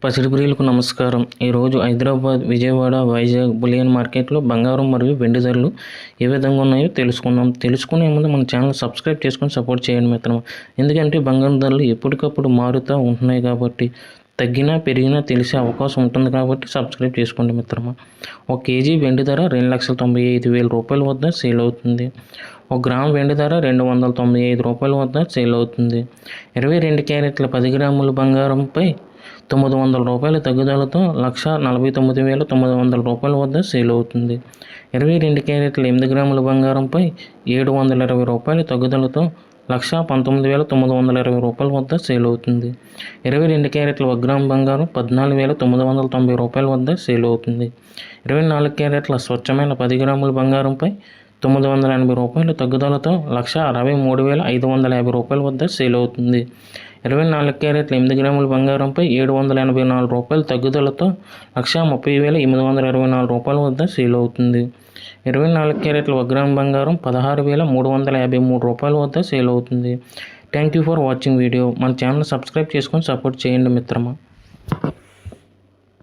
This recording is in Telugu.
పసిడి ప్రియులకు నమస్కారం. ఈరోజు హైదరాబాద్, విజయవాడ, వైజాగ్ బులియన్ మార్కెట్లో బంగారం మరియు వెండి ధరలు ఏ విధంగా ఉన్నాయో తెలుసుకుందాం. తెలుసుకునే ముందు మన ఛానల్ సబ్స్క్రైబ్ చేసుకొని సపోర్ట్ చేయండి మిత్రమా. ఎందుకంటే బంగారం ధరలు ఎప్పటికప్పుడు మారుతూ ఉంటున్నాయి కాబట్టి తగ్గినా పెరిగినా తెలిసే అవకాశం ఉంటుంది కాబట్టి సబ్స్క్రైబ్ చేసుకోండి మిత్రమా. 1 కేజీ వెండి ధర 2,95,000 రూపాయల వద్ద సేల్ అవుతుంది. 1 గ్రామ్ వెండి ధర 295 రూపాయల వద్ద సేల్ అవుతుంది. 22 క్యారెట్ల 10 గ్రాముల బంగారంపై 900 రూపాయల తగ్గుదలతో 1,49,900 రూపాయల వద్ద సేల్ అవుతుంది. 22 క్యారెట్ల 8 గ్రాముల బంగారంపై 720 రూపాయల తగ్గుదలతో 1,19,920 రూపాయల వద్ద సేల్ అవుతుంది. 22 క్యారెట్ల 1 గ్రామ్ బంగారం 14,990 రూపాయల వద్ద సేల్ అవుతుంది. 24 క్యారెట్ల స్వచ్ఛమైన 10 గ్రాముల బంగారంపై 980 రూపాయల తగ్గుదలతో 1,63,550 రూపాయల వద్ద సేల్ అవుతుంది. 24 క్యారెట్ల 8 గ్రాముల బంగారంపై 784 రూపాయల తగ్గుదలతో 1,30,824 రూపాయల వద్ద సేల్ అవుతుంది. 24 క్యారెట్ల 1 గ్రామ్ బంగారం 16,353 రూపాయల వద్ద సేల్ అవుతుంది. Thank you for watching video. మన ఛానల్ సబ్స్క్రైబ్ చేసుకొని సపోర్ట్ చేయండి మిత్రమా.